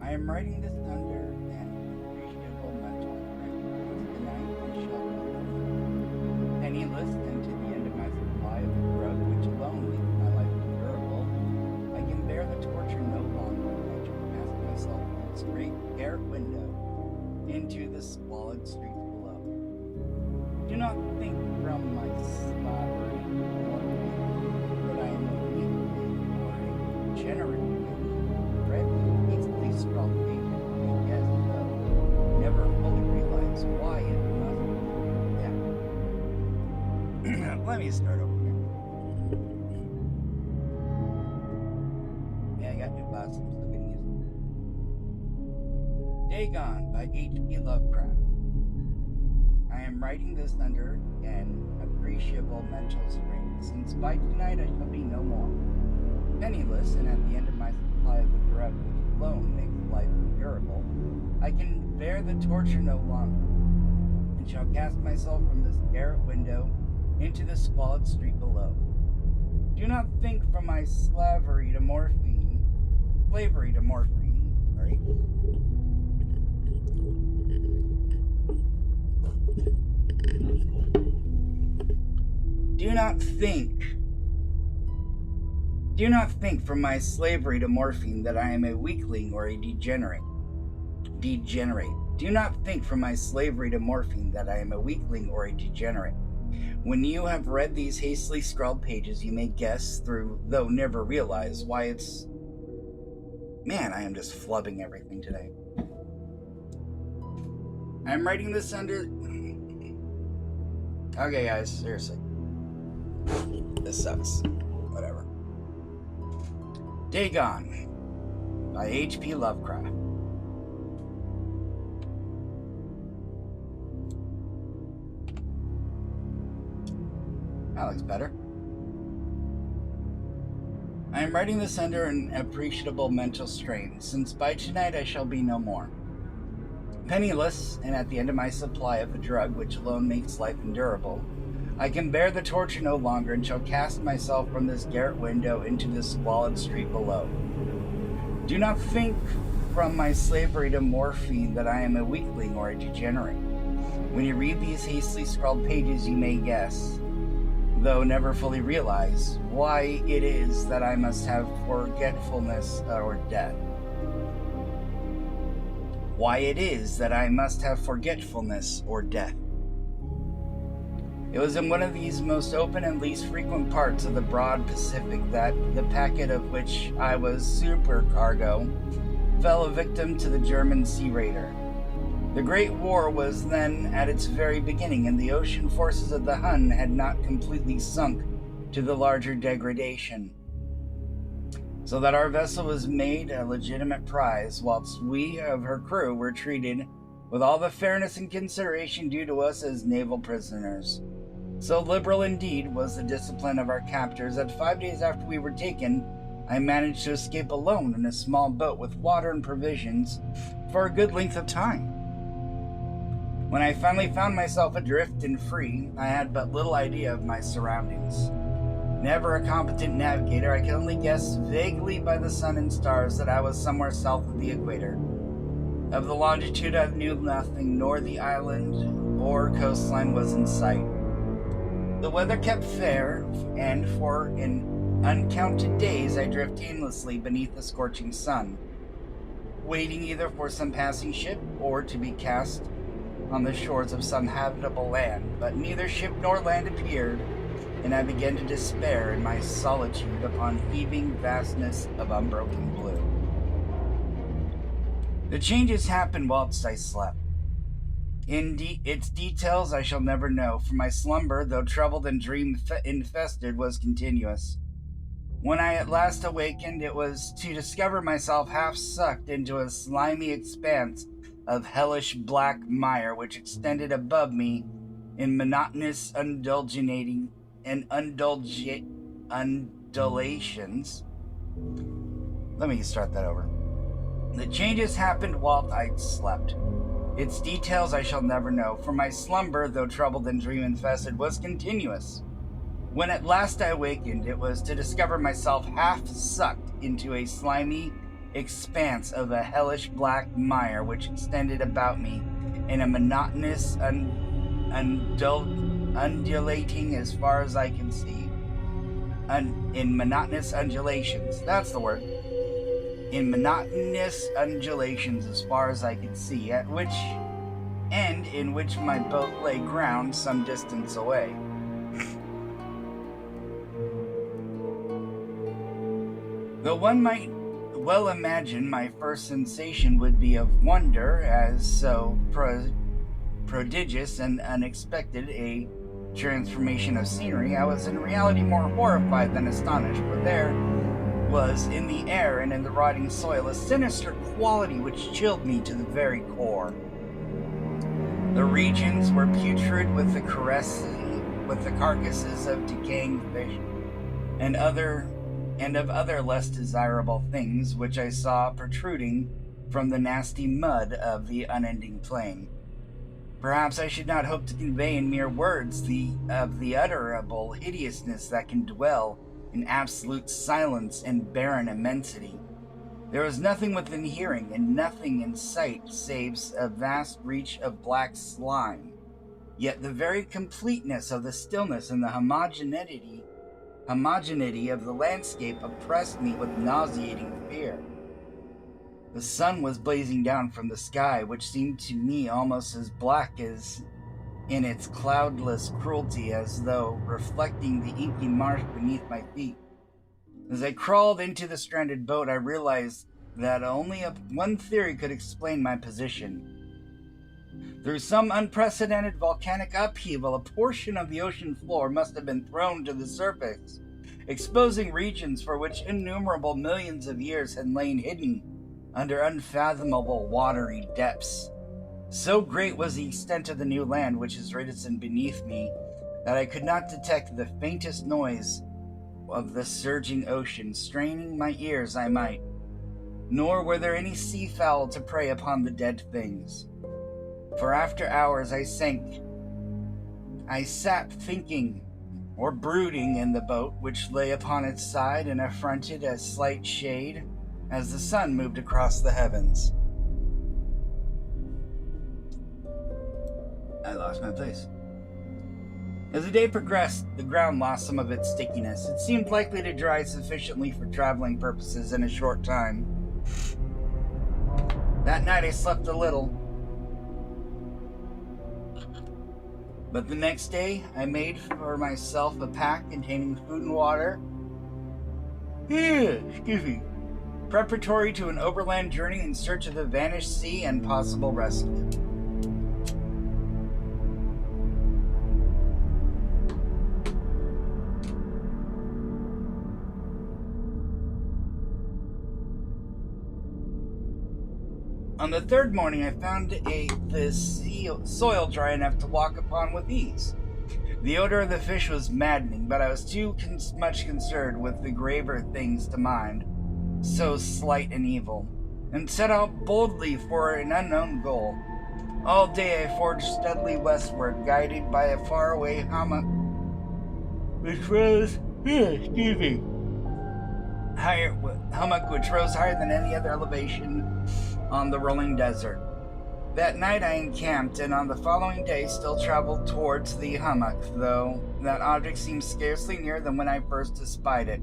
I am writing this under an appreciable mental strength. Tonight I shall be penniless, and to the end of my supply of the drug which alone makes my life endurable, I can bear the torture no longer. I shall cast myself from this great garret window into the squalid streets below. Do not think from my slavery or that I am a weak or a degenerate. Read hastily scrawled pages, and yes, never fully realize why it must be. Yeah. Let me start over here. Yeah, I got new glasses. I'm still getting used to it. Dagon by H.P. Lovecraft. I am writing this under an appreciable mental strength, since by tonight I shall be no more. Penniless, and at the end of my supply of the drug which alone makes life endurable, I can bear the torture no longer, and shall cast myself from this garret window into the squalid street below. Do not think from my slavery to morphine, sorry. Do not think from my slavery to morphine that I am a weakling or a degenerate. Do not think from my slavery to morphine that I am a weakling or a degenerate. When you have read these hastily scrawled pages, you may guess through, though never realize, why it's... Man, I am just flubbing everything today. I'm writing this under... Okay, guys, seriously. This sucks. Whatever. Dagon by H.P. Lovecraft. That looks better. I am writing this under an appreciable mental strain, since by tonight I shall be no more. Penniless, and at the end of my supply of the drug which alone makes life endurable, I can bear the torture no longer, and shall cast myself from this garret window into the squalid street below. Do not think from my slavery to morphine that I am a weakling or a degenerate. When you read these hastily scrawled pages, you may guess, though never fully realize, why it is that I must have forgetfulness or death. Why it is that I must have forgetfulness or death. It was in one of these most open and least frequent parts of the broad Pacific that the packet of which I was supercargo fell a victim to the German sea raider. The Great War was then at its very beginning, and the ocean forces of the Hun had not completely sunk to the larger degradation, so that our vessel was made a legitimate prize, whilst we of her crew were treated with all the fairness and consideration due to us as naval prisoners. So liberal indeed was the discipline of our captors that 5 days after we were taken, I managed to escape alone in a small boat with water and provisions for a good length of time. When I finally found myself adrift and free, I had but little idea of my surroundings. Never a competent navigator, I could only guess vaguely by the sun and stars that I was somewhere south of the equator. Of the longitude I knew nothing, nor the island or coastline was in sight. The weather kept fair, and for an uncounted days I drifted aimlessly beneath the scorching sun, waiting either for some passing ship or to be cast on the shores of some habitable land, but neither ship nor land appeared, and I began to despair in my solitude upon heaving vastness of unbroken blue. The changes happened whilst I slept. Its details I shall never know, for my slumber, though troubled and dream-infested, was continuous. When I at last awakened, it was to discover myself half-sucked into a slimy expanse of hellish black mire which extended above me in monotonous undulations. Let me start that over. The changes happened while I slept. Its details I shall never know, for my slumber, though troubled and dream-infested, was continuous. When at last I awakened, it was to discover myself half-sucked into a slimy expanse of a hellish black mire which extended about me in a monotonous, undulating as far as I can see. In monotonous undulations. That's the word. In monotonous undulations as far as I could see, at which end in which my boat lay ground some distance away. Though one might well imagine my first sensation would be of wonder, as so prodigious and unexpected a transformation of scenery, I was in reality more horrified than astonished, for there was in the air and in the rotting soil a sinister quality which chilled me to the very core. The regions were putrid with the carcasses of decaying fish and of other less desirable things which I saw protruding from the nasty mud of the unending plain. Perhaps I should not hope to convey in mere words the unutterable hideousness that can dwell in absolute silence and barren immensity. There was nothing within hearing and nothing in sight save a vast reach of black slime. Yet the very completeness of the stillness and the homogeneity of the landscape oppressed me with nauseating fear. The sun was blazing down from the sky, which seemed to me almost as black as in its cloudless cruelty, as though reflecting the inky marsh beneath my feet. As I crawled into the stranded boat, I realized that only one theory could explain my position. Through some unprecedented volcanic upheaval, a portion of the ocean floor must have been thrown to the surface, exposing regions for which innumerable millions of years had lain hidden under unfathomable watery depths. So great was the extent of the new land which is risen beneath me that I could not detect the faintest noise of the surging ocean, straining my ears I might. Nor were there any sea fowl to prey upon the dead things. For after hours I sat thinking or brooding in the boat, which lay upon its side and affronted a slight shade as the sun moved across the heavens. I lost my place. As the day progressed, the ground lost some of its stickiness. It seemed likely to dry sufficiently for traveling purposes in a short time. That night I slept a little. But the next day, I made for myself a pack containing food and water. Preparatory to an overland journey in search of the vanished sea and possible rescue. On the third morning, I found the soil dry enough to walk upon with ease. The odor of the fish was maddening, but I was too much concerned with the graver things to mind, so slight and evil, and set out boldly for an unknown goal. All day I forged steadily westward, guided by a faraway hummock, which rose higher than any other elevation on the rolling desert. That night I encamped, and on the following day still traveled towards the hummock, though that object seemed scarcely nearer than when I first espied it.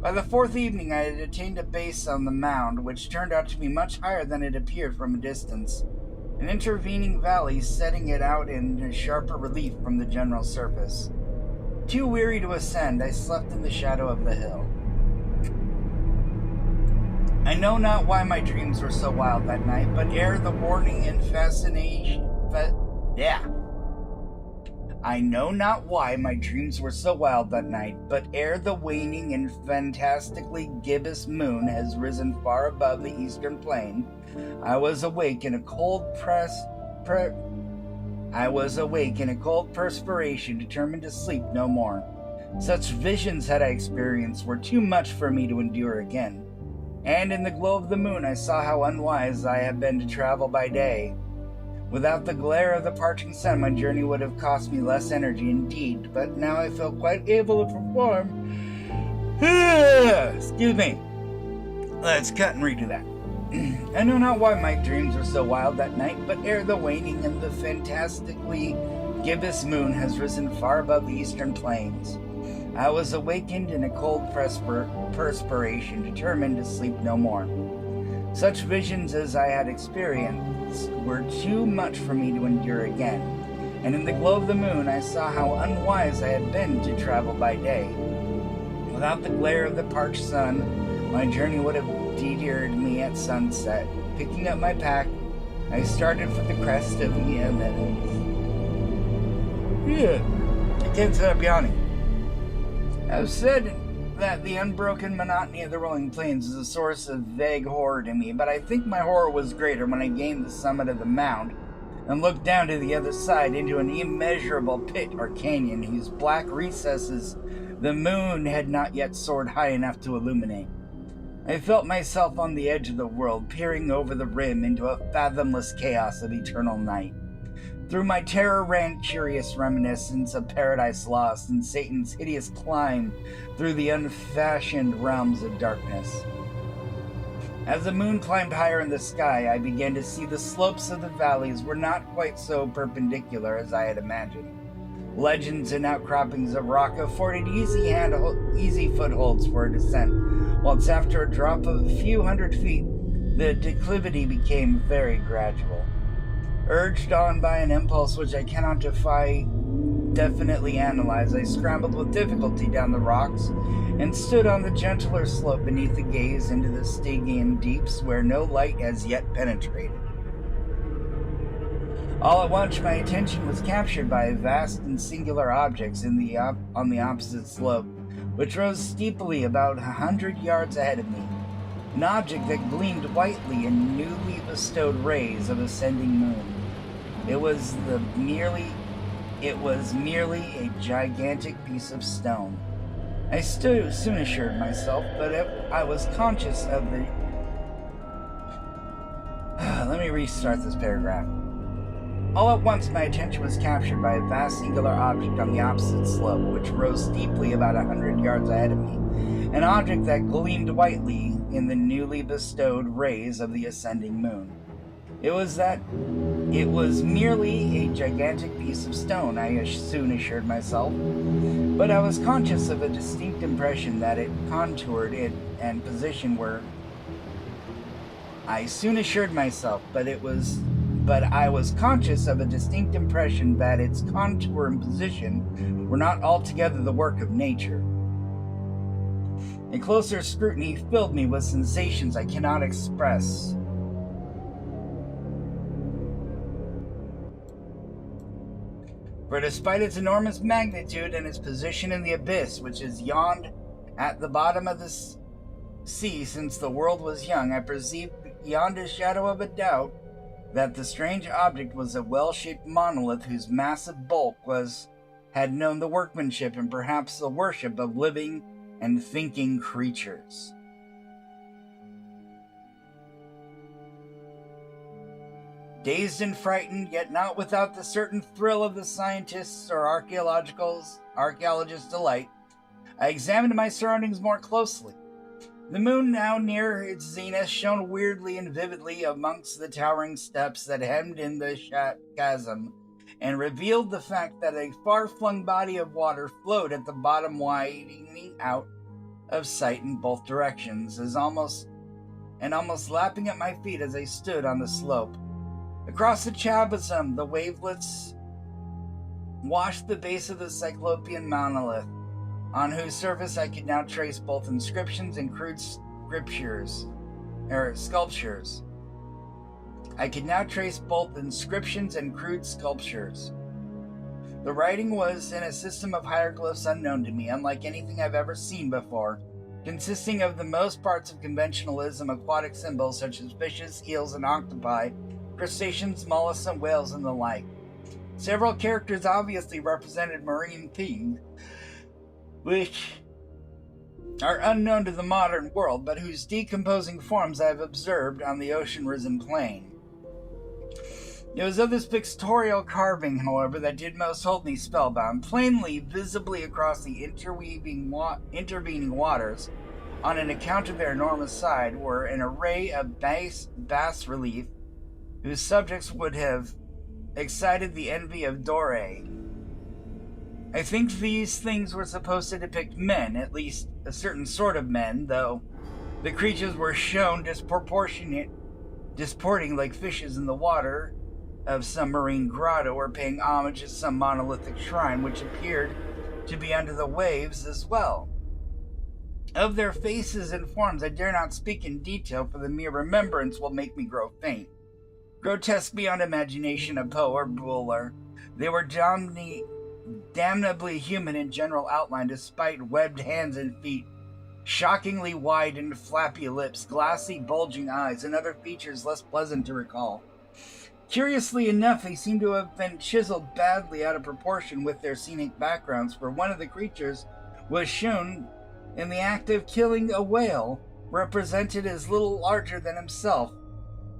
By the fourth evening I had attained a base on the mound, which turned out to be much higher than it appeared from a distance, an intervening valley setting it out in sharper relief from the general surface. Too weary to ascend, I slept in the shadow of the hill. I know not why my dreams were so wild that night, but ere the warning and I know not why my dreams were so wild that night, but ere the waning and fantastically gibbous moon has risen far above the eastern plain, I was awake in a cold perspiration, determined to sleep no more. Such visions had I experienced were too much for me to endure again. And in the glow of the moon I saw how unwise I had been to travel by day. Without the glare of the parching sun, my journey would have cost me less energy indeed, but now I felt quite able to perform Let's cut and redo that. I know not why my dreams were so wild that night, but ere the waning and the fantastically gibbous moon has risen far above the eastern plains, I was awakened in a cold perspiration, determined to sleep no more. Such visions as I had experienced were too much for me to endure again, and in the glow of the moon I saw how unwise I had been to travel by day. Without the glare of the parched sun, my journey would have deterred me at sunset. Picking up my pack, I started for the crest of the eminence. I can't stop yawning. I've said that the unbroken monotony of the rolling plains is a source of vague horror to me, but I think my horror was greater when I gained the summit of the mound and looked down to the other side into an immeasurable pit or canyon whose black recesses the moon had not yet soared high enough to illuminate. I felt myself on the edge of the world, peering over the rim into a fathomless chaos of eternal night. Through my terror ran curious reminiscence of Paradise Lost and Satan's hideous climb through the unfashioned realms of darkness. As the moon climbed higher in the sky, I began to see the slopes of the valleys were not quite so perpendicular as I had imagined. Legends and outcroppings of rock afforded easy footholds for a descent, whilst after a drop of a few hundred feet, the declivity became very gradual. Urged on by an impulse which I cannot definitely analyze, I scrambled with difficulty down the rocks and stood on the gentler slope beneath the gaze into the Stygian deeps where no light as yet penetrated. All at once my attention was captured by vast and singular objects on the opposite slope, which rose steeply about 100 yards ahead of me. An object that gleamed whitely in newly bestowed rays of ascending moon. It was merely a gigantic piece of stone. I soon assured myself, but I was conscious of the... Let me restart this paragraph. All at once my attention was captured by a vast singular object on the opposite slope, which rose steeply about 100 yards ahead of me. An object that gleamed whitely in the newly bestowed rays of the ascending moon. It was merely a gigantic piece of stone, I soon assured myself, but I was conscious of a distinct impression that its contour and position were... I soon assured myself, but I was conscious of a distinct impression that its contour and position were not altogether the work of nature. A closer scrutiny filled me with sensations I cannot express. For despite its enormous magnitude and its position in the abyss which has yawned at the bottom of the sea since the world was young, I perceived beyond a shadow of a doubt that the strange object was a well-shaped monolith whose massive bulk had known the workmanship and perhaps the worship of living and thinking creatures. Dazed and frightened, yet not without the certain thrill of the scientist's or archaeologist's delight, I examined my surroundings more closely. The moon, now near its zenith, shone weirdly and vividly amongst the towering steps that hemmed in the chasm, and revealed the fact that a far-flung body of water flowed at the bottom, widening out of sight in both directions, almost lapping at my feet as I stood on the slope. Across the chasm, the wavelets washed the base of the cyclopean monolith, on whose surface I could now trace both inscriptions and crude sculptures. The writing was in a system of hieroglyphs unknown to me, unlike anything I've ever seen before, consisting of the most parts of conventionalism, aquatic symbols such as fishes, eels, and octopi, crustaceans, mollusks, and whales, and the like. Several characters obviously represented marine themes, which are unknown to the modern world, but whose decomposing forms I have observed on the ocean-risen plain. It was of this pictorial carving, however, that did most hold me spellbound. Plainly, visibly across the intervening waters, on an account of their enormous size, were an array of bas relief whose subjects would have excited the envy of Dore. I think these things were supposed to depict men, at least a certain sort of men, though the creatures were shown disporting like fishes in the water of some marine grotto, or paying homage to some monolithic shrine which appeared to be under the waves as well. Of their faces and forms I dare not speak in detail, for the mere remembrance will make me grow faint. Grotesque beyond imagination of Poe or Buller, they were damnably human in general outline, despite webbed hands and feet, shockingly wide and flappy lips, glassy, bulging eyes, and other features less pleasant to recall. Curiously enough, they seem to have been chiseled badly out of proportion with their scenic backgrounds, for one of the creatures was shown in the act of killing a whale, represented as little larger than himself.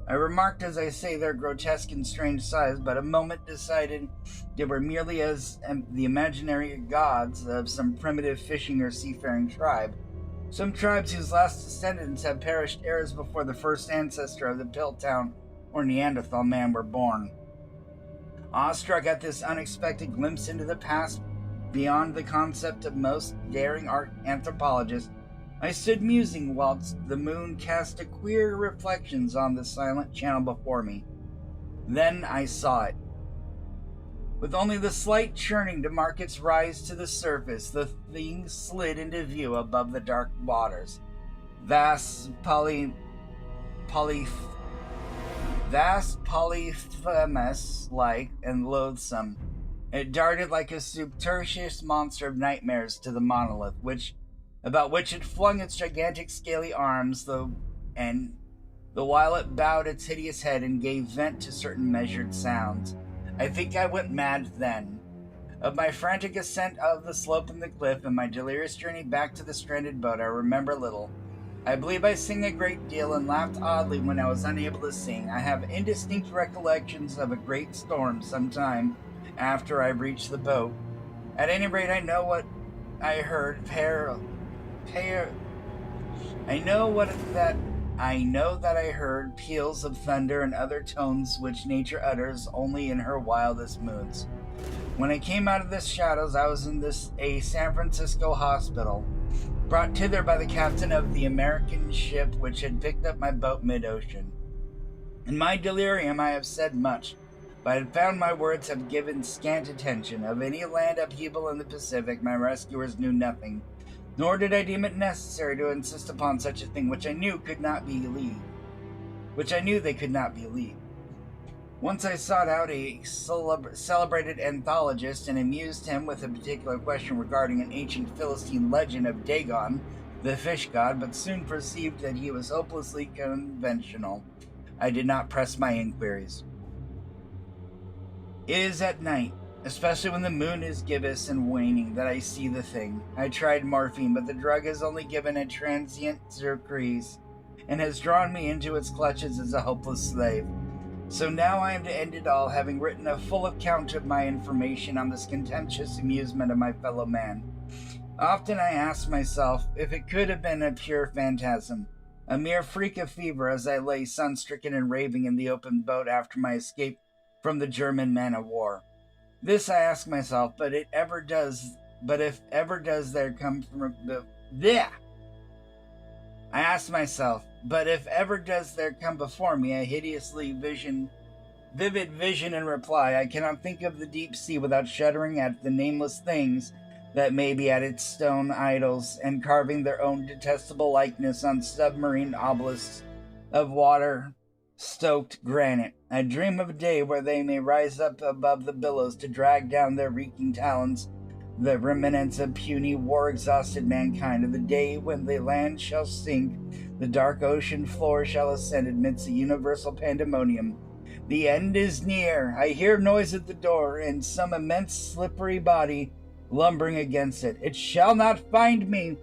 I remarked, as I say, their grotesque and strange size, but a moment decided they were merely as the imaginary gods of some primitive fishing or seafaring tribe. Some tribes whose last descendants have perished eras before the first ancestor of the Piltdown or Neanderthal man were born. Awestruck at this unexpected glimpse into the past, beyond the concept of most daring art anthropologists, I stood musing whilst the moon cast a queer reflections on the silent channel before me. Then I saw it. With only the slight churning to mark its rise to the surface, the thing slid into view above the dark waters. Vast polyphemus-like and loathsome, it darted like a superstitious monster of nightmares to the monolith, about which it flung its gigantic scaly arms, the while it bowed its hideous head and gave vent to certain measured sounds. I think I went mad then. Of my frantic ascent of the slope and the cliff, and my delirious journey back to the stranded boat, I remember little. I believe I sang a great deal and laughed oddly when I was unable to sing. I have indistinct recollections of a great storm some time after I reached the boat. At any rate, I know what I heard. I know that I heard peals of thunder and other tones which nature utters only in her wildest moods. When I came out of the shadows, I was in a San Francisco hospital, brought thither by the captain of the American ship which had picked up my boat mid-ocean. In my delirium I have said much, but I had found my words have given scant attention. Of any land upheaval in the Pacific, my rescuers knew nothing, nor did I deem it necessary to insist upon such a thing which I knew they could not believe. Once I sought out a celebrated anthologist and amused him with a particular question regarding an ancient Philistine legend of Dagon, the fish god, but soon perceived that he was hopelessly conventional. I did not press my inquiries. It is at night, especially when the moon is gibbous and waning, that I see the thing. I tried morphine, but the drug has only given a transient surprise, and has drawn me into its clutches as a hopeless slave. So now I am to end it all, having written a full account of my information on this contemptuous amusement of my fellow man. Often I ask myself if it could have been a pure phantasm, a mere freak of fever, as I lay sun-stricken and raving in the open boat after my escape from the German man-of-war. This I ask myself, but if ever does there come before me a vivid vision in reply, I cannot think of the deep sea without shuddering at the nameless things that may be at its stone idols, and carving their own detestable likeness on submarine obelisks of water-stoked granite. I dream of a day where they may rise up above the billows to drag down their reeking talons the remnants of puny, war-exhausted mankind, of the day when the land shall sink, the dark ocean floor shall ascend amidst the universal pandemonium. The end is near. I hear noise at the door, and some immense slippery body lumbering against it. It shall not find me.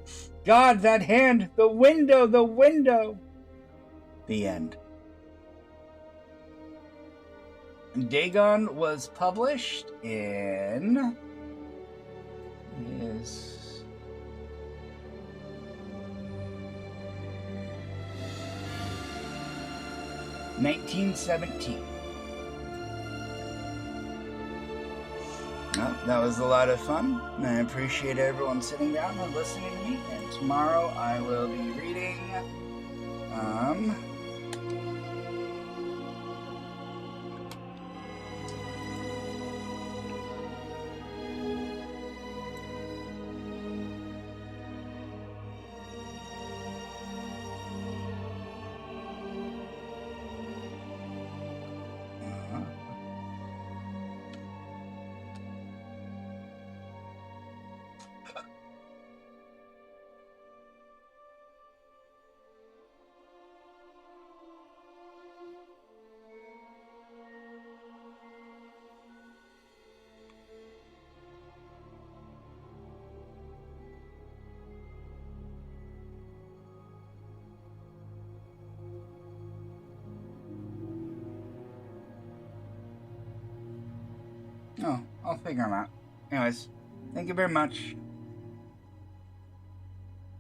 God, that hand! The window! The window! The end. Dagon was published in... 1917. Well, that was a lot of fun, and I appreciate everyone sitting down and listening to me. And tomorrow I will be reading, I'll figure them out. Anyways, thank you very much.